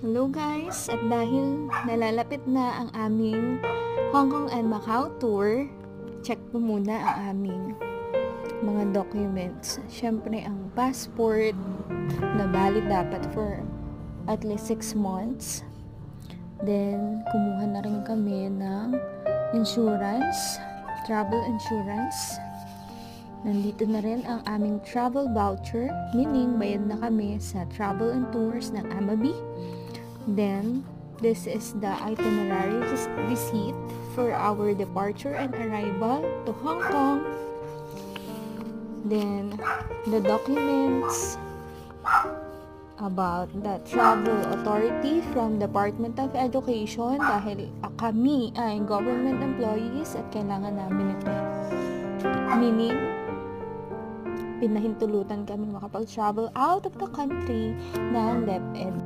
Hello guys! At dahil nalalapit na ang aming Hong Kong and Macau tour, check po muna ang aming mga documents. Siyempre ang passport na valid dapat for at least 6 months. Then, kumuha na rin kami ng insurance, travel insurance. Nandito na rin ang aming travel voucher, meaning bayad na kami sa travel and tours ng Amabi. Then, this is the itinerary receipt for our departure and arrival to Hong Kong. Then, the documents about the travel authority from Department of Education dahil kami ay government employees at kailangan namin ito. Meaning, pinahintulutan kami makapag-travel out of the country ng DepEd.